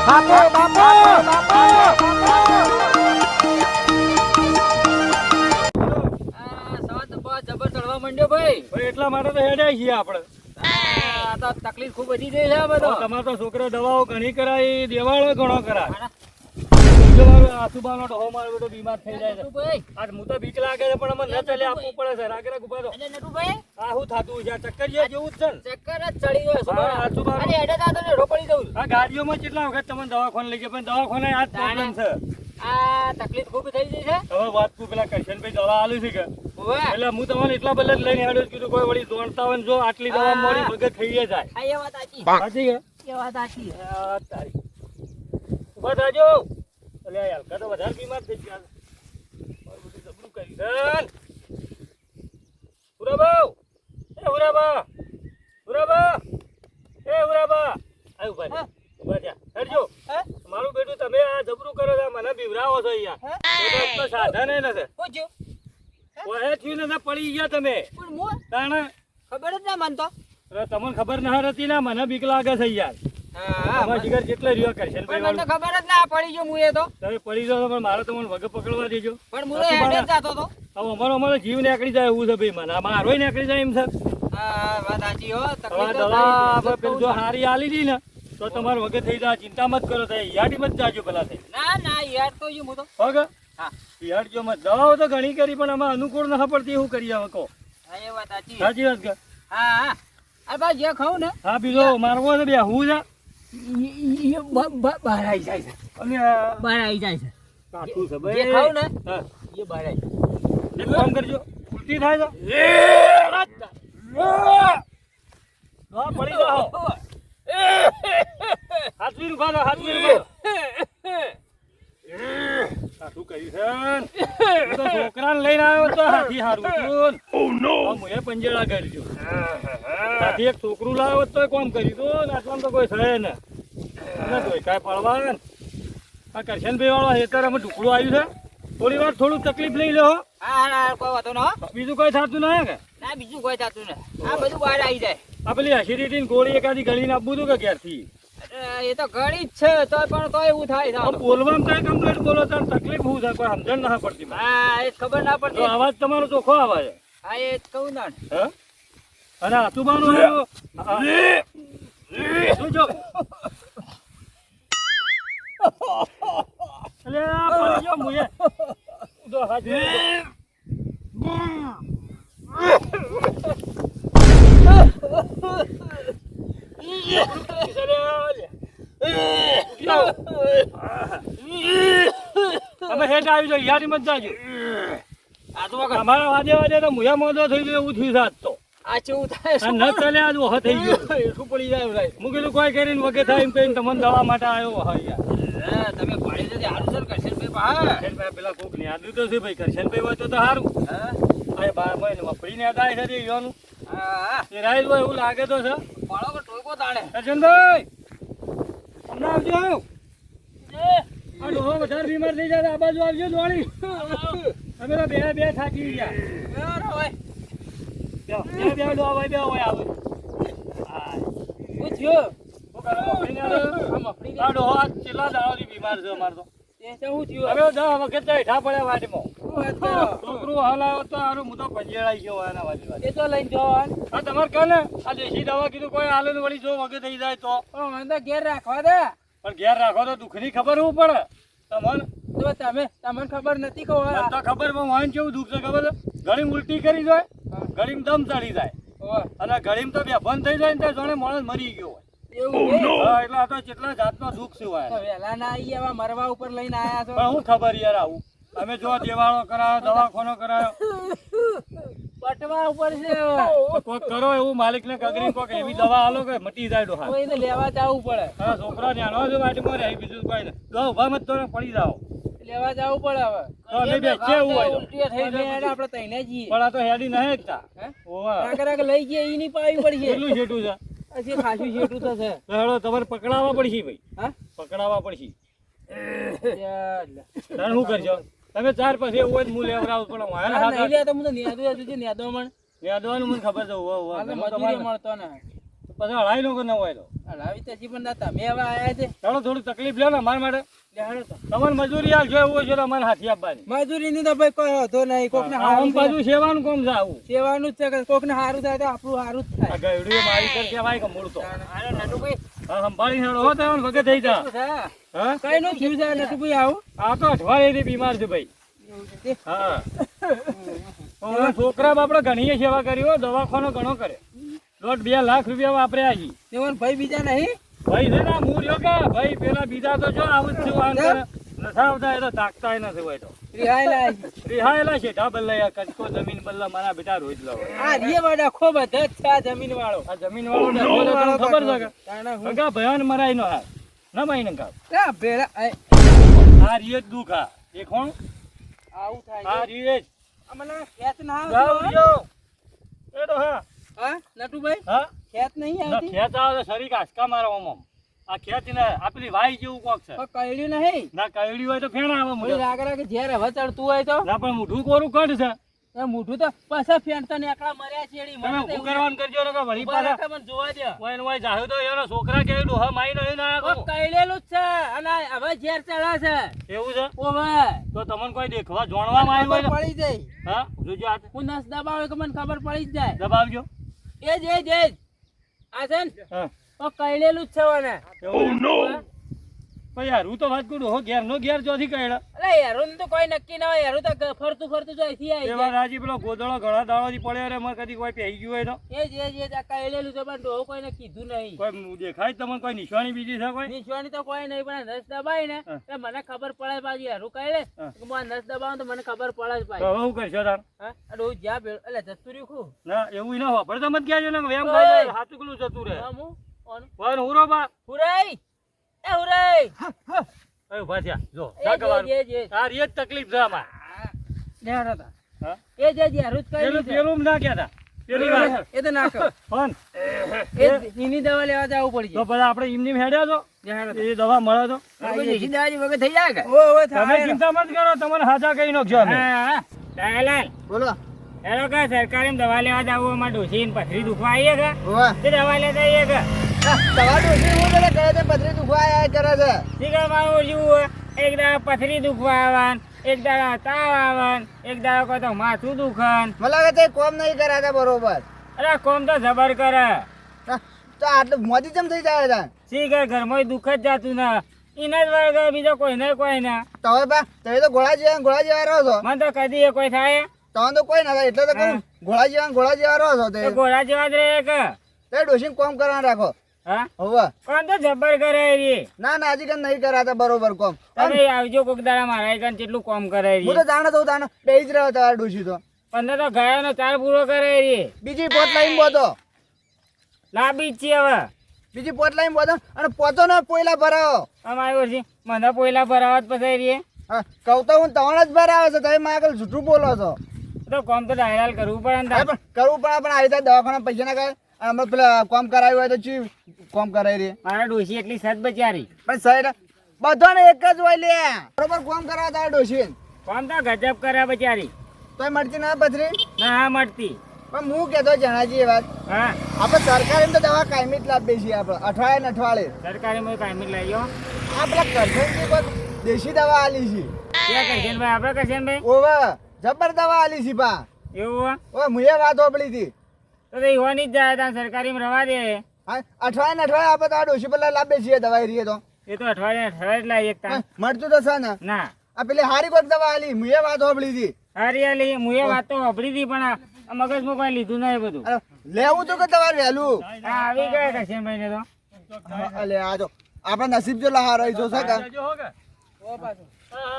બાપુ બાપુ જબર ચડવા માંડ્યો ભાઈ એટલા માટે તો હેડ્યા છીએ આપણે. આ તો તકલીફ ખૂબ વધી ગઈ છે બધો. તમારે તો છોકરા દવાઓ ઘણી કરાવી, દેવાળો ઘણો કરાય. બીજો મારો આસુબાનો ડોહો મારો બેટો બીમાર થઈ જાય છે. નટુભાઈ, આજ હું તો બીક લાગે છે પણ અમે ન ચાલે આપવું પડે છે. રાગે રાગ ઉભા રહો. અરે નટુભાઈ, આ શું થાતું છે? આ ચક્કર જેવું જ છે ને. ચક્કર જ ચડી ગયો છે. હા, આસુબાનો. અરે હેડે તા તો નેડો પડી જવું. આ ગાડીઓમાં કેટલા વખત તમને દવાખાને લઈ ગયા પણ દવાખાને આ જ પ્રોબ્લેમ છે. આ તકલીફ ખૂબ થઈ ગઈ છે. હવે વાત તું પેલા કરશનભાઈ દવા આલી છે કે ઓવે. એટલે હું તમને એટલા બદલે લઈને હેડ્યો કીધું કોઈ વળી દોડતા હોય ને જો આટલી દવા મોડી વગર થઈ જાય. આ એ વાત સાચી. સાચી કે એ વાત સાચી. આ તારી ઉભા થાજો. એટલે આ હલકા તો વધારે બીમાર થઈ ગયા છે. મારું બધું જબરું કરી છે. હુરાબા, એ હુરાબા, હુરાબા, એ હુરાબા. આય ઉભા થા, ઉભા થા. હેડજો. મારું બેટું તમે આ જબરું કરો છો, મને બીવરાવો છો અહીંયા. એક તો સાધન એ નથી. પૂછ્યું. ઓહે થયું ને પડી ગયા તમે. પણ મો તાણે ખબર જ ના મન તો. અરે તમને ખબર ના હતી ને મને બીક લાગે છે યાર. હા, તમારા જીગર જેટલા રહ્યો કરશે પણ મને તો ખબર જ ના પડી ગયો મુએ તો. તમે પડી જાઓ પણ મારે તમને વગર પકડવા દેજો. પણ મુએ હેડે જ જાતો તો. હવે અમારો જીવ નીકળી જાય એવું છે ભાઈ. મને મારોય નીકળી જાય એમ છે. હા, વાત સાચી હો. હવે તકલીફ તો દવા થઈ. આપણે પેલું જો હારી આલી દી ને તો તમારે વગર થઈ જાય. ચિંતા મત કરો. થાય યાડી મત જાજો પેલા થઈ. ના ના યાર તો હું તો. હોગ હા. યાર જો મત દવાઓ તો ઘણી કરી પણ અમે અનુકૂળ ના પડતી એવું કરી હવે કહો. હા, એ વાત સાચી. સાચી વાત કે હા હા. આ બા જે ખાઉં ને હા બીજો મારવો છે બે હું છે બહાર આવી જાય છે. અને બહાર આવી જાય છે. કાઠું છે જે ભાઈ. ખાઉં ને હા એ બહાર આવી જાય. એક કામ કરજો ઉલટી થાય છે હા પડી જાઓ. હાથવી રૂખા દો હાથવી રૂખા શું કર્યું છે હું તો છોકરાને લઈને આવ્યો તો હાથી હારું હતું. મુએ પંજેડા કરજો હાથી એક છોકરું લાવ્યો તો કોમ કર્યું હતું. આટલામાં તો કોઈ સહે ને કાંઈ પડવા ને આ કરશનભાઈ વાળો હેતર અમે ઢુકડું આવ્યું છે. થોડી વાર થોડું તકલીફ લઈ લો. હા હા કોઈ વાતો ના હો. બીજું કોઈ થતું નહીં કે ના બીજું કોઈ થતું ને. આ બધું બહાર આવી જાય. આ પેલી એસિડિટી ની ગોળી એકાદી ગળીને આપવું હતું કે ક્યારથી અરે, એ તો ઘણી જ છે તો પણ તો એવું થાય છે. બોલવામાં તો કમ્પ્લીટ બોલો તો તકલીફ શું છે કોઈ સમજણ ના પડતી મને. હા, એ ખબર ના તો પડતી. અવાજ તમારો ચોખ્ખો આવે છે. હા, એ જ કહું ના. હે અને આતુબાનું આવ્યો શું જો અલે આ પડી ગયો મુએ તો હાજી અમે હેઠ આવી જાવ યારી મત જાજો. આ તો અમારા વાદે વાદે તો મુયા મોદો થઈ ગયો એવું થયું સાત તો આ કેવું થાય આ ન ચાલે આજ વહ થઈ ગયો શું પડી જાય ભાઈ. હું કીધું કોઈ કરીને વગે થાય એમ કહીને તમને દવા માટે આવ્યો હા યાર. હા, તમે પાડી જતી હારું સર કરશનભાઈ પા. કરશનભાઈ પેલા કોક ને આદુ તો છે ભાઈ. કરશનભાઈ હોય તો સારું. હા આ 12 મહિને મફળી ને આદાય છે યોનું હા. એ રાઈડ હોય એવું લાગે તો છે. પાડો કે ટોકો તાણે. કરશનભાઈ હમણાં આવજો. આ ડોહો વધારે બીમાર થઈ જાય આ બાજુ આવજો દોડી. અમે તો બે થાકી ગયા. બે ડોહા હોય બે હોય આવે. શું થયું? આ ડોહો આ છેલ્લા દાડાથી બીમાર છે અમારે તો. તે શું થયું? હવે 10 વખત હેઠા પડ્યા વાડીમાં. શું વાત કરો? છોકરું હલાવ્યો તો હારું હું તો પંજેડાઈ ગયો એના વાડી. એ તો લઈને જવાનું. હા તમારે કહે ને આ દેશી દવા કીધું કોઈ હાલે ને વળી જો વગે થઈ જાય તો પણ મને તો ઘેર રાખવા દે. પણ ઘેર રાખો તો દુઃખની ખબર શું પડે તમને તો તમને ખબર નથી કહો. મને તો ખબર પણ વાન કેવું દુઃખ છે ખબર છે ઘણી ઉલટી કરી જાય ઘડીમ દમ ચડી જાય અને ઘડીમ તો બે બંધ થઈ જાય ને ત્યાં જાણે માણસ મરી ગયો હોય. એવું હા એટલે આ તો કેટલા જાતનો દુઃખ છે હોય. વેલા ના આવી આવા મરવા ઉપર લઈને આયા છો. પણ હું ખબર યાર આવું અમે જો દેવાળો કરાયો દવાખાનો કરાયો પટવા ઉપર છે. તો કોક કરો એવું માલિક ને કગરી કોક એવી દવા આલો કે મટી જાય ડોહા. કોઈને લેવા જવું પડે. હા છોકરા જાણવા છે વાટીમાં રહી બીજું કોઈ ને જો ઉભા મત તો પડી જાઓ. લેવા જવું પડે હવે. તો અમે બેસીએ એવું હોય તો. ઉલટીઓ થઈ જાય આપણે તઈને જઈએ. પણ આ તો હેડી નહીં એકતા હે? ઓવા કાકરાક લઈ ગયા ઈ ની પાવી પડશે. કેટલું છેટું છે હજી ખાસું છેટું તો છે. તો હેડો તમારે પકડાવવા પડશે ભાઈ. હા પકડાવવા પડશે. યાર લે. તારે શું કરશો તમે ચાર પછી એવું હોય તો હું લેવડાવું પણ વાયર આ નહીં હાથ લે તો હું તો નેદું હતું જે નેદો મણ. યાદવાનું મને ખબર છે ઓવા ઓવા હાલે મજૂરી મળતો ને. પછી હળાઈ નો ન હોય તો હલાવી તો છી પણ ના તમે હવે આયા છે ચાલો થોડી તકલીફ લ્યો ને મારા માટે લેહાડો તો તમારે મજૂરી હાલ જો એવું હોય છે તો મને હાથી આપવાની મજૂરીની તો ભાઈ કોઈ હતો નહીં કોકને આમ હારું બાજુ સેવાનું કોમ છે આવું સેવાનું જ છે કે કોકને હારું થાય તો આપણું હારું જ આ થાય ગયડું એ મારી કર કહેવાય કે મૂળ તો આનો નટુભાઈ હા સંભાળી હેડો હો તમે વગર થઈ જા હા કઈ નું થયું છે નટુભાઈ આવું આ તો અઠવાડિયેથી બીમાર છે ભાઈ એવું છે તે. હા હવે છોકરા બાપડે ઘણી સેવા કરી હો દવાખાનો ઘણો કરે 2 લાખ રૂપિયા વાપર્યા છે તેઓને ભાઈ બીજા નહીં ભાઈ છે ને હું રહ્યો કે ભાઈ પેલા બીજા તો જો આવું જ છું આમ કરે નશા આવતા એ તો તાકતા નથી હોય તો રિહાઈ લાય છે. રિહાયેલા છે ઢા બદલાયા કચકો જમીન બદલા મારા બેટા રોજ લાવો આ રીએ વાળા ખૂબ જ છે આ જમીન વાળો આ જમીન વાળો ને બોલે તને ખબર છે કે તાણા હું હગા ભયાન મરાય નો હાલ ના ભાઈ ને કાપ આ ભેળા આ રીએ જ દુખ આ એ કોણ આવું થાય આ રીએ જ આ મને ખેત ના ગાવ આવતી જો એ તો હા હા નટુભાઈ હા ખેત નહીં ના આવતી ખેત આવે તો શરીર આસકા મારો આમ આ ખેત ને આપલી વાઈ જેવું કોક છે તો કઈડ્યું નહીં ના કઈડી હોય તો ફેણા આવે મને મને લાગે કે જ્યારે હવે ચડતું હોય તો ના પણ મોઢું કોરું કઢ છે એ મોઢું તો પાછા ફેંટતા ને એકલા મર્યા છેડી તમે મને તો શું એવું કરવાનું કરજો ને કે વળી ઉભા પાછા રાખે મને જોવા દે ઓય ને ઓય જાહ્યો તો એનો છોકરા કે ડોહા માઈ નહીં ના ઓ કઈડેલું જ છે અને હવે ઝેર ચડા છે એવું છે ઓવે તો તમને કોઈ દેખવા જોણવામાં આવ્યું હોય ખબર ને પડી જાય હા જોજો આ હું નસ દબાવે કે મને ખબર પડી જ જાય દબાવજો એ જ આ છે ને હા ઓ કઈડેલું જ છે મને એવું ભાઈ યાર હું તો વાત કરું હો ઘેર નો ઘેર જોથી કઈડા અરે યારું તો કોઈ નક્કી ના હોય યારું તો ફરતું ફરતું જાય થી આવી એવા રાજી પેલો ગોદળો ઘણા દાડોથી પડ્યો રે મને કદી કોઈ પહેરી ગયું હોય તો એ જ આ કઈડેલું છે પણ ડોહો કોઈને કીધું નહીં કોઈ દેખાય જ તમને કોઈ નિશાની બીજી છે કોઈ નિશાની તો કોઈ નહીં પણ નસ દબાય ને એટલે મને ખબર પડે પાછી યારું કઈડે હા. કે હું આ નસ દબાવું તો મને ખબર પડે જ તો પાછી હવે શું કરશો તાર હા આ ડોહો જ્યાં ભેળ એટલે જતું રહ્યું ખું ના એવું ના વાપર તો મત કહેજો ને કે એમ ખાઈ હાથું પેલું જતું રહે હા હું ઓન પણ હુરો બા હુરાઈ એ હુરાઈ એ ઉભા થયા જો એ જા કવાનું જે આ રીત તકલીફ છે આમાં નેહર હતા હા એ જે યારું જ પેલું કઈડ્યું છે પેલું ના કહેતા પેલી વાત એ તો નાખો પણ એ એની દવા લેવા જવું પડી તો પછી આપણે એમની હેડ્યા તો જાય એ દવા મળે તો દેશી દવાજી વગર થઈ જાય કે ઓ તમે ચિંતા મત કરો તમને હાચા કહી નાખજો અમે દયાલાલ બોલો હેલો કા સરકારી દવા લેવા જાવ અમાર ડોસી પથરી દુખવા આવીએ કે હોવા તે દવા લેતા આવીએ કે દવા ડોસી હું તને કહે છે પથરી દુખવા આયા કરે છે ઠીક મારું જેવું એક દાડા પથરી દુખવા આવન એક દાડા તાવ આવન એક દાડા કોઈ તો માથું દુખન મને લાગે છે કોમ નહીં કરાતા બરોબર અરે કોમ તો જબર કરે તો આટલું મોદી ચમ થઈ જાય તા શી કરે ઘરમાં દુખ જ જાતું ના એના જ વર્ગ બીજો કોઈ નહીં કોઈ ના તમે બા તમે તો ઘોડા જેવા રહો છો મને તો કદી એ કોઈ થાય તમે તો કોઈ ના થાય એટલે તો કહું ઘોડા જેવા રહો છો તો તે ઘોડા જેવા જ રહે કે તે ડોસી કોમ કરવા રાખો હા હોવા કોણ તો જબર કરે રે ના ના હજી કઈ નહીં કરાતા બરોબર કોમ તમે આવજો કોક દાડા મારા કન કેટલું કોમ કરે હું રે તો જાણે તો જાણે બેહી જ રહ્યો તમારા ડોસી તો પંદર તો ગયા નો ચાર પૂરો કરે રે બીજી પોત લાઈન બોતો લાંબી જ છે હવે બીજી પોત લાઈન બોતો અને પોતો ને પોયલા ભરાવો અમારી છે મને પોયલા ભરાવત પછી રે હા કહું તો હું તમારા જ ભરાવે છે તમે મારા આગળ જૂઠું બોલો છો તો કોમ તો ડાયરાલ કરવું પડે ને અરે તાર. પણ કરવું પણ આપણે આવી રીતે દવાખાના પૈસા ના કરે અમે પેલા કોમ કરાવ્યું હોય તો ચી કોમ કરાવી રહી મારા ડોશી એટલી સદ બચારી પણ સાઈડ બધાને એક જ હોય લે બરોબર કોમ કરાવતા તારા ડોશી કોમ તો ગજબ કરે બચારી તોય મળતી ના પથરી ના હા મળતી પણ હું કહેતો જણાજી એ વાત હા આપણે સરકારી તો દવા કાયમી જ લાવીએ છીએ આપણે અઠવાડિયે ને અઠવાડિયે સરકારી માં કાયમી લઈ ગયો આ પેલા કરશનજી કોઈ દેશી દવા આલી છે ક્યાં કરશન ભાઈ આપણે કરશન ભાઈ ઓવે જબર દવા આલી છે પા એવું ઓવે મુએ વાત હોપડી હતી તો હોવાની જ જાય ત્યાં સરકારીમાં રવા દે હા અઠવાડિયે ને અઠવાડિયે આપણે તો આ ડોશી પેલા લાવીએ છીએ દવા રહીએ તો એ તો અઠવાડિયે જ લાવી એક હા, તાણ મળતું તો છે ને ના આ પેલી હારી કોઈ દવા આલી મુએ વાત હોપડી હતી હરિયાલી મુએ વાત તો વાપરી હતી પણ આ મગજમાં કોઈ લીધું નહીં બધું અરે, લેવું તો કે તમારે વહેલું હા આવી ગયા કરશન ભાઈ ને તો અલે આ જો આપણા નસીબ જો લહાર રહી જો સકા જો હો કે ઓ પાછું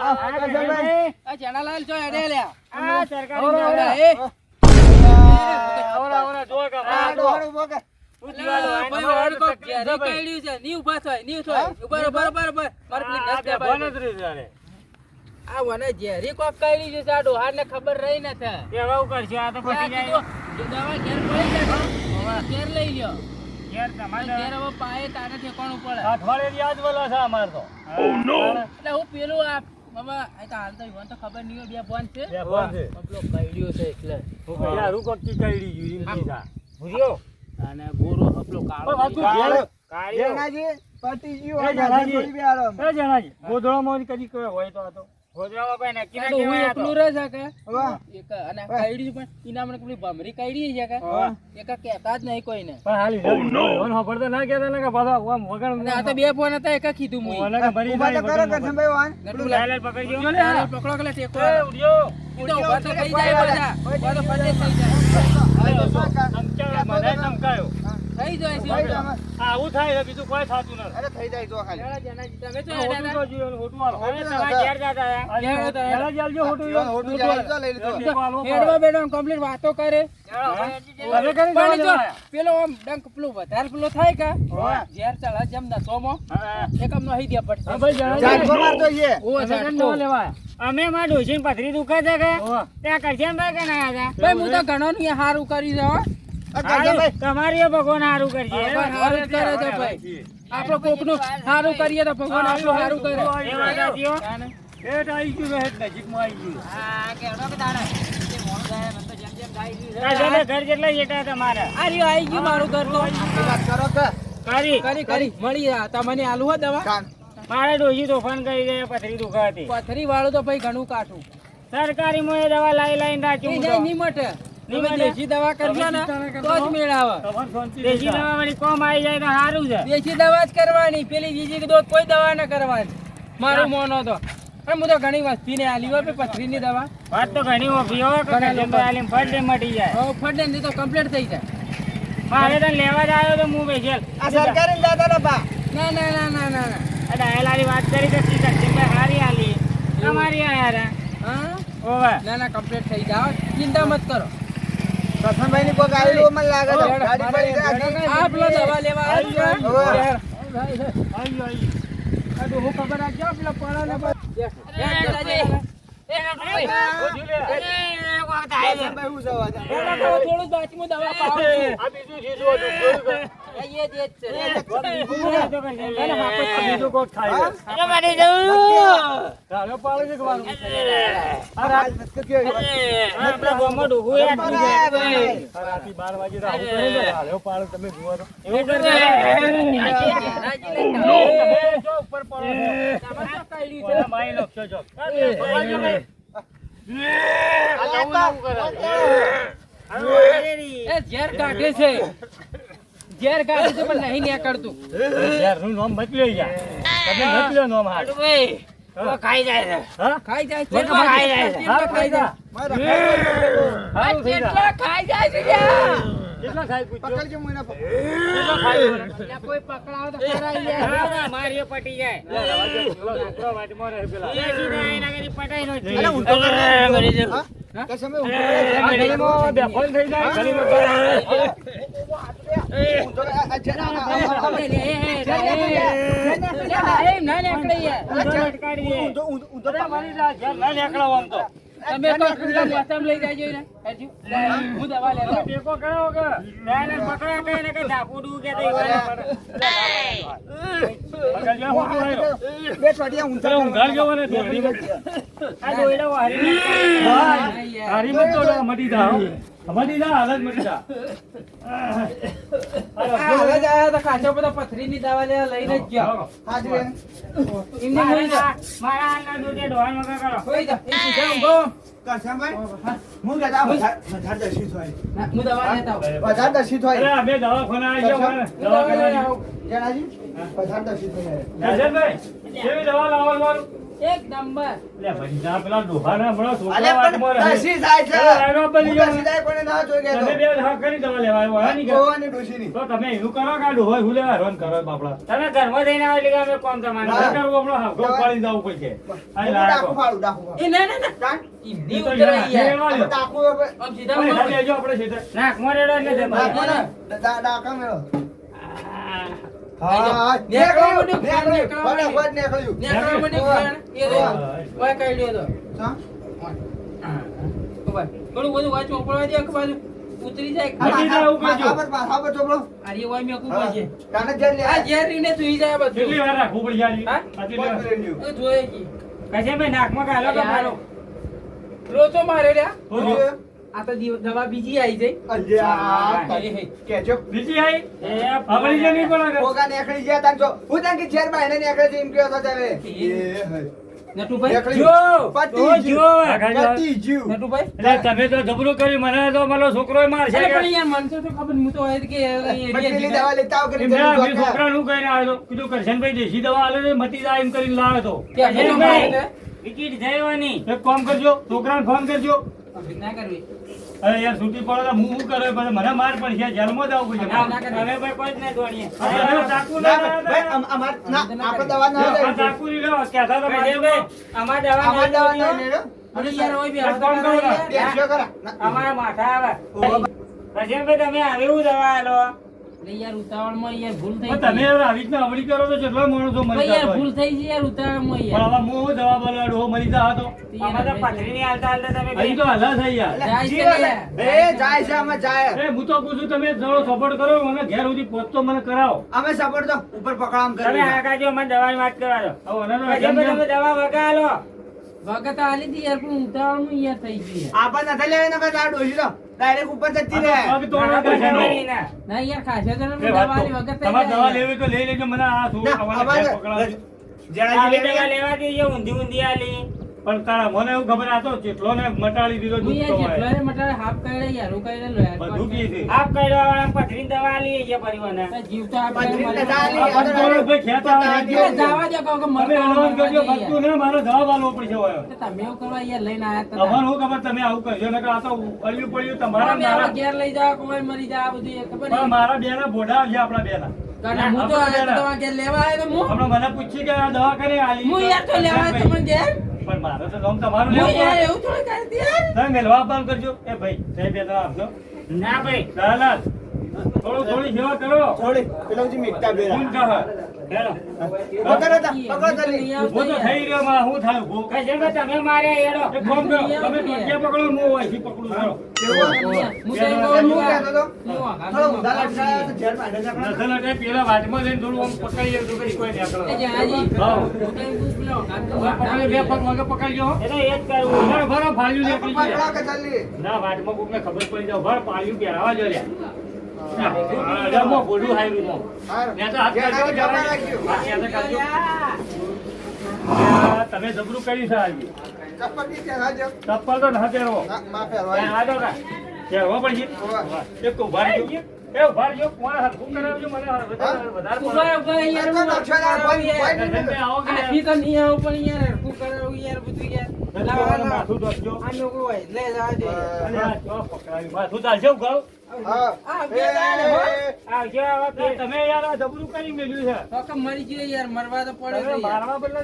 આ કરશનભાઈ, આ ચણાલાલ જો હેડે લ્યા આ ઓરે, સરકારી ઓરે. દવા, એ. આવરા આવરા જો કે આ ડોહાનું ઉભો કર. ભાઈ વાળું કોક ઘેરી કાઢ્યું છે. ની ઊભા થાય, ની થાય. ઊભા રહો, બરાબર, બરાબર. મારે પેલી નસ દબાવી. આ વને ઝેરી કોક કાઢ્યું છે, આ ડોહાને ખબર રહી નથી. કેવું કરશે આ તો આ પછી જાય કીધું, જે દવા ઘેર પડી જાય, ઘેર લઈ લ્યો. ઘેર તમારે ઘેર હવે પાયે તારે ઠેકાણું પડે. અઠવાડિયે યાદ બોલા છે અમાર તો એટલે હું પેલું આ મામા, આ તો હાલ તો ઈવન તો ખબર નહીં હોય, બે ફોન છે. બે ફોન છે. પેલો કાઢ્યું છે એટલે. હું કહી યાર હું કોક કી કઈડી ગયું એમ કીધા ભૂર્યો, અને ગોરો હપલો કાળો પણ વાતું થઈ ગયો. ઘેર જણાજી, પતી ગયું એ હોય ને, જણાજી. થોડી બી આરામ. એ જણાજી ગોધડામાં કદી કોઈ હોય તો આ તો ગોધરામાં કોઈ નક્કી આ ના તો હું કહેવાય આ તો. એકલું રહે છે કે વાહ. એક અને આ કાયડી પણ ઈના મને પેલી ભમરી કાયડી છે કે હા. એક આ કહેતા જ નહીં કોઈને. પણ હાલી ફોન સાંભળતા ના કહેતા ને કે પાછા આમ વગર અને આ તો બે ફોન હતા એક કીધું મું ઓને કે ભરી ઊભા તો જાય કરો કરશનભાઈ વાન. નટુ લાલ પકડજો. જો લે આ. લાલ પકડો કે ટેકો એ ઉડ્યો ઈ તો ઊભા તો થઈ જાય બધા ઊભા તો ફટે થઈ જાય ચમકાયો મને ચમકાયો થઈ જાય છે ભાઈ તમે- આવું થાય છે બીજું કોઈ થતું નથી અરે થઈ જાય તો ખાલી. જરા જનાજી તમે તો હોટું હેડા તો જીવન હોટું હાલો. હવે તમારે ઘેર જતા રહ્યા. અને હેડા જ આલજો હોટું જીવન હોટું જાય તો લઈ લીધો. ટેકો હાલવો પડે. હેડવા બેડવા કમ્પ્લીટ વાતો કરે હવે કરી પણ જો દેવાના. પેલો આમ ડંક પેલું વધારે પેલો થાય કે હા. ઝેર ચડા જેમ ના સોમો હા. એકમ નો હઈ દે હા પડશે ભાઈ જણાજી. જાગો મારતો છે. ઓ તમે કેમ ઝાટકો. ન લેવાય? અમે માં ડોશીને પથરી દુખે છે કે ઓવા. ત્યાં કરશનભાઈ કે ના હતા? ભાઈ હું તો ઘણો નું હારું કરી દે હો આ કરશનભાઈ, તમારી એ ભગવાન હારું કરશે. ભગવાન હારું જ કરે છે ભાઈ આપણો કોકનું હારું કરીએ તો ભગવાન આપણું હારું કરે એ વાત સાચી હો. હેઠ આવી ગયું હેઠ નજીકમાં આવી ગયું. કરશનભાઈ ઘર કેટલા જેટા તમારા? આ રહ્યો આવી ગયું મારું ઘર તો વાત કરો કે કરી કરી મળી આ તમને આલુ હો દવા કાન. મારે ડોશી તોફાન કરી દે પથરી દુખાતી. પથરી વાળું તો ભાઈ ઘણું કાઠું સરકારીમાં એ દવા લાઈ લાઈને રાખી એ મૂકો. જાય નહીં મટે નહીં તમે મટે. દેશી દવા કરજો ને તો જ મેળ આવે તમારે શાંતિ દેશી નહીં. દવા વળી કોમ આવી જાય તો સારું છે. દેશી દવા જ કરવાની પેલી બીજી કે દોત કોઈ દવા ના કરવાની મારું મોનો તો અને હું તો ઘણી વસ્તી ને આલી હોય પથરી ની દવા વાત તો ઘણી ઓછી હો કે કરશનભાઈ આલીને ફટ દે મટી જાય. હવે ફટે નહીં તો કમ્પ્લીટ થઈ જાય મારે તને લેવા જ આવ્યો તો હું બેસેલ. આ સરકારી ને દાદા ને બા. ના ના ના ના ના ના આ ડાયલાની વાત કરી તો ઠીક છે ભાઈ હારી આલી તમારી આ યાર હા ઓવે ના ના કમ્પ્લીટ થઈ જાવ ચિંતા મત કરો કરશનભાઈ ની કોક આવેલું મને લાગે છે. ગાડી પડી છે આખી. આ પેલો દવા લેવા આવ્યો છે. હવે. આવી આવી. આ તો હું ખબર રાખજો પેલા પડા ને કરશનભાઈ હું જવા દે. થોડું બાચીમાં દવા પાવ આ બીજું ચીજ હતું. જોયું કે? એ જ છે આ બીજું કોક થાય છે. ચાલો પાડે છે કે વારું? આ રાત આપણા ગામમાં ડૂબું યાદ થઈ જાય. આ રાતથી 12 વાગે તો આવું કરે છે. હાલો પાડે તમે જુઓ તો. એવું કરજો. તમે જો ઉપર પડો છો. ઓલા માઈ લો, જો, જો. એ ઝેર કાઢે છે ઝેર કાઢે છે પણ નહીં નીકળતું યારનું નામ મત લ્યો યાર. તમે મત લ્યો નામ હાલ. તો ખાઈ જાય છે. હા? ખાઈ જાય તો ખાઈ જાય છે. હારું થઈ જા. હારું થઈ જા. કેટલા ખાઈ જાય છે લ્યા? કેટલા ખાય પૂછજો? પકડજો મને. કેટલા ખાય? લ્યા, કોઈ પકડાવે તો પકડાઈ જાય. હા, મારી એ પટી જાય. છોકરા વાટમાં રહે પેલા. એ સીધા એના ઘરે પટાઈ નો જ. અલા, ઊંધો કર. મરી જાય. હા? કરશનભાઈ ઊંધો આ કર. ગલીમાં બેફોન થઈ જાય. ગલીમાં કરે. ઊંધો કર. આ જરા આ- આ- ના નીકળે યાર. ઊંધો લટકાડી દે. ઊંધો ઊંધો ઊંધો અરે મારી રાત ઘેર ના નીકળો આમ તો. તમે તો પેલા મોસમ લઈ જાજો ને હજુ હું દવા લેતો તમે ટેકો કરાવો કે? ના, ના, પકડા કઈ ને કઈ ધાપુ ડૂબ કે તો ઈવાને પડે. પકડજો, હું તો આવ્યો. બે ચોટિયા ઊંધા પેલા ઊંઘાર જેવો ને દોરડીમાં. આ દોયડા વારી ભાઈ, હારીમાં તો ના મટી જા, હો. મટી જા, હાલ જ મટી જા. હવે જ આયા તો ખાસો બધો પથરીની દવા લેવા લઈને જ ગયો હાજરી. એમને મળી જા મારા હાલના દૂધે ડોહાણ વગર કરો. કોઈ જા એ સીધા ઊંઘો કરશનભાઈ હું કહેતા વધારે દર્શિત હોય. ના, હું દવા લેતા આવું. વધારે દર્શિત અરે, હોય. અમે દવાખાને આવી ગયા મારે. હું દવા લઈ દવાખાને આવું. જણાજી વધારે દર્શિત હોય. દર્શનભાઈ, કેવી દવા લાવવાનું? એક નંબર લે, ભાઈ, જા પેલા ડોહાના હમણાં છોકરા અલે પણ વાતમાં રહે. દર્શિત થાય છે. અરે, રાયડો બની હું ગયો. દર્શિત થાય પણ ના જોઈ તમે ગયો. બે હાથ કરી દવા લેવા આવ્યા, હા, નહીં કે? ગોવાની ડોશીની. તો તમે એવું કરો કે આ ડોહો હું લેવા હેરાન કરો બાપડા. તમે ઘરમાં જઈને આવો એટલે કે અમે કોમ તમારે હા. શું કરવું હમણાં? હાવ ગોળ પાડી જવું પડશે. અહીં ડાકુ લાવો. ફાડું, ડાકુ ફાડું. એ ના ના ના કાંઈ? ઈમની એ તો ઉતરાઈ યાર, યાર. લેવા લ્યો. ડાકુ હવે- આમ સીધા ઓય, ઊંઘો. હાલી આવજો આપણે સીધા. નાકમાં રેડો એટલે જતો ડાકુ રહે. ને, ડાકા મેળો. આઈ જાઓ. હા, નીકળ્યું, નીકળ્યું, નીકળ્યું. ફટાફટ નીકળ્યું. નેકળો મને ફ્રેન્ડ એ રે વાય કાઢ્યો તો હા? ઉભા. થોડું બધું વાંચ ઉપડવા દે એક બાજુ ઉતરી જાય હજી તો આવું કરજો. માથા પર ચોપડો. આરી વાય મે કુબા છે કાને જ લે. આ ઝેરીને સુઈ જાય કેટલી બધું વાર રાખવું પડશે આની? હા? આ કેટલી વાર? એ જોઈએ કી કશે ભાઈ નાકમાં ગાલો કે મારો. લોચો મારે રે થોડું. આ તો દવા બીજી આવી જઈ અલ્યા કેજો બીજી આઈ એ આપણી જે નહીં પણ ભોગા નેકળી ગયા તાન જો હું તાન કે ચેર બાઈને નેકળે છે એમ કયો તો તમે નટુભાઈ નેકળી. જો પતી તો જીવ. જો પતી જીવ. નટુભાઈ એટલે તમે તો જબરું કર્યું મને તો મારો છોકરો મારશે અરે કે પણ યાર મને તો ખબર હું તો હોય કે પેલી દવા લેતા આવો કરી એમ ના, જરૂર મેં જોતા. છોકરાનું કહીને આવ્યો તો. કીધું કરશનભાઈ દેશી દવા આલે છે, મટી જાય એમ કરીને લાવ્યો તો. વિકેટ જવાની એક કામ કરજો, છોકરાને ફોન કરજો. ના કરવી અરે યાર છૂટી પડે તો હું શું કરે પછી મને માર પડશે, જેલમાં જવું પડશે. ના, ના કરે. હવે ભાઈ કોઈ જ નહીં દોડીએ અરે હવે ચાકુ ના ના ભાઈ અમાર ના આપણે દવા ના આ લેવી. ચાકુ લઈ લો, કહેતા તો મારી ભાઈ અમાર દવા અમાર દવા ના નહીં લેજો. અરે યાર હોય બી એક કામ કરો ને. ટેસ્ટ કરા. ના. અમારા માથા આવે ઓહો. રજનભાઈ તમે આવ્યું દવા આલો અરે યાર ઉતાવળમાં યાર ભૂલ થઈ પણ તમે ગઈ. હવે આવી રીતના અવળી કરો તો કેટલો માણસો મરી ભાઈ યાર જતા ભૂલ હોય. થઈ ગઈ યાર ઉતાવળમાં પણ યાર હવે હું દવા બોલાડો મરી જા તો અમાર તો પથરીની હાલતા હાલતા તમે અહીં તો હલા થઈ યાર. જાય છે જીવો ને છે. યાર. એ જાય છે અમે જાય. એ હું તો પૂછું તમે થોડો સપોર્ટ કરો મને ઘેર સુધી પહોંચતો મને કરાવો. અમે સપોર્ટ તો ઉપર પકડામ તમે કરી. આકાજો મને દવાની વાત કરવા દો હવે આને તો રજનભાઈ તમે દવા વગા આલો વખત આલી હતી યાર પણ ઉતાવળમાં યાર થઈ ગઈ યાર. આપણ નથી લેવી નકર આ ડોશી તો ડાયરેક્ટ ઉપર જતી રહે. પગ તોડવા કરશે નો. ના યાર ખાશે તો એ દવા વાત આલી તો. વખત થઈ તમારે દવા જાય. લેવી તો લઈ લેજો મને આ શું ના, આવવાના અમારે ઘેર પકડાવજો. જણાજી આવી લેવી દવા છે? લેવા દઈએ ઊંધી ઊંધી આલી પણ તારા મને એવું ખબર આ તો જેટલો ને મટાડી દીધો હું દુઃખ યાર તો જેટલો હોય. ને મટાડે હાફ કાઢે યાર હું કાઢે લો યાર. બધું કી છે. આપ કરવા પથરીની દવા આલી છે પરિવારને જીવ તો આપણે પથરી મરી ને જાય. ચાલી. આ પંચોળો ભાઈ ખેંચા આવે છે. અરે જાવા દે કહો કે તમે મરતા હલવાન કરજો મરતા બધું યાર. ને મારો જવાબ આલવો પડશે હવે. તમે એવું કરવા યાર લઈને આયા હતા. અમારે શું ખબર તમે આવું કરશો નકર આ તો અળિયું પડ્યું તમારા તમે મારા હવે ઘેર લઈ જાઓ કોઈ મરી જાય આ બધું એ ખબર પણ નહીં. મારા બેના બોડા છે આપણા બેના. કારણ હું તો આયા તો તમારા ઘેર લેવા આવ્યો તો હું હમણાં મને પૂછી કે આ દવા કરી આલી હું યાર તો લેવા આવ્યો તમને ઘેર પણ મારે તો નામ તમારું હું લેવું યાર પડે. એવું થોડું કરી દે યાર. તમે મેલવા બંધ કરજો એ ભાઈ સાહેબ બે દવા આપજો. ના ભાઈ લાલાલ, થોડી સેવા કરો. છોડી પેલા જે મીઠા બેરા. કોણ કહે? હેલો પકડો તા, પકડો જલ્દી. ઊભો તો થઈ રહ્યો માં હું થાય ઊભો. રજનભાઈ તમે માર્યા હેડો એક કામ કરો તમે ટોટિયા પકડો હું અહીંથી પકડું કરો. હું તો એ હું કહેતો તો હું આ થોડો ઊંધા લાગતા તો ઝેર માંડે છે આપણે. નસલ એટલે પેલા વાટમાં જઈને થોડું આમ પકડીએ તો કઈ કોઈ નહીં એ આગળ. જે હાજી. હા. હું તો એમ પૂછ લો. પકડી બે પગ વગર પકડજો હો. એટલે એ જ કરવું બરાબર, બરાબર, ફાળ્યું નીકળી પકડો જાય. કે જલ્દી. ના વાટમાં કોકને ખબર પડી જાય ભર પાળ્યું પહેરાવા જો લ્યા. ના, જમો ભોળું હાયરું મો. હારું. ત્યાં તો હાથ જે કાઢજો, નાખી જરા. જમા રાખ્યું. હા, ત્યાં તો કાઢજો. આ તમે જબરું કરી છે આજે. ચપ્પલથી ત્યાં હાજો. ચપ્પલ તો ના પહેરવો. ના, માં ત્યાં પહેરવાની. આજો કા. પહેરવો પડશે. હોવે. એક ઉભા રહેજો. એ ઉભા રહેજો. કોણ હરખું કરાવજો મને વધારે વધારે ઉભા ઉભા યાર હું આ તો નકશાદાર ભાઈ, ભાઈ. રજનભાઈ આવો કે આથી તો નહીં આવું પણ યાર હરખું કરાવું યાર બધું યાર. રજનભાઈ માથું ધોજો. આ છોકરો હોય લે જવા દે. અને આ ચો પકડાવી. માથું ચાલશે ઉગાવ. હા. આ બે દાડે હો. આવજો હવે એટલે તમે યાર આ જબરું કરી મેલ્યું છે. તો કે મરી ગયો યાર મરવા તો પડે તમે છે યાર. મારવા બદલે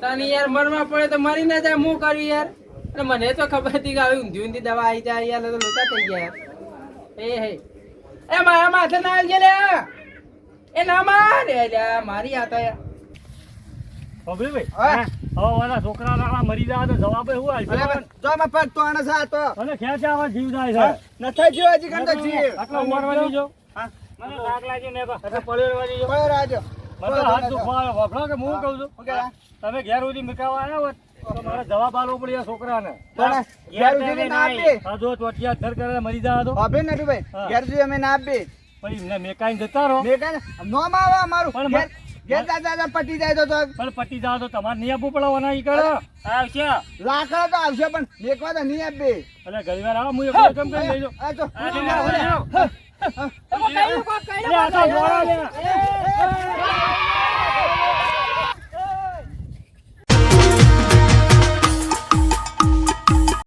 તને યાર મરવા પડે તો મરી ના જાય હું કર્યું યાર. અને મને તો ખબર હતી કે આવી ઊંધી ઊંધી દવા આવી જાય યાર તો લોચા થઈ ગયા યાર. એ હે એ મારા માથે ના આવજે લે એ ના માર એ લે મારી આતા યાર. ભાઈ હા. હવે ઓલા છોકરા નાના મરી જાય તો જવાબ શું અરે આવશે? ભાઈ, જો આમાં પગ તો આને સા તો. અને ખેંચા આવા જીવ જાય છે. નથી જ્યો હજી કંઈ તો જીવ. આટલા ઉમારવા દીજો. મને લાગ લાગ્યું ને બા એટલે પડ્યો રહેવા દીજો. કોઈ રાજો. મને તો હાથ દુખવા આવ્યો. વફળો કે હું કહું છું શું કહેવાય? તમે ઘેર સુધી મિકાવા આવ્યા હોત તો મારે જવાબ આલવો પડે આ છોકરાને. પણ ઘેર સુધી ના આપી. આ જો ચોટિયા ધર કરે મરી જાય તો ભાભી નથી ભાઈ. હા. ઘેર સુધી અમે ના આપી. પછી એમને મેકાઈને જતા રહો. મેં કાંઈ નોમ આવે અમારું. પણ ઘેર ઘેર દાદા પટી જાય તો પણ પટી જાવ તો તમારે નહીં આપવું પડે ઓના ઈ કરો. આવશે લાકડા તો આવશે પણ મેકવા તો નહીં આપી. એટલે ઘણી વાર આવો હું એકલો કેમ કરી લેજો. આ તો આ તો કોક કહ્યું, કોક કહ્યું, આ તો જોડો લે. એ, એ, એ,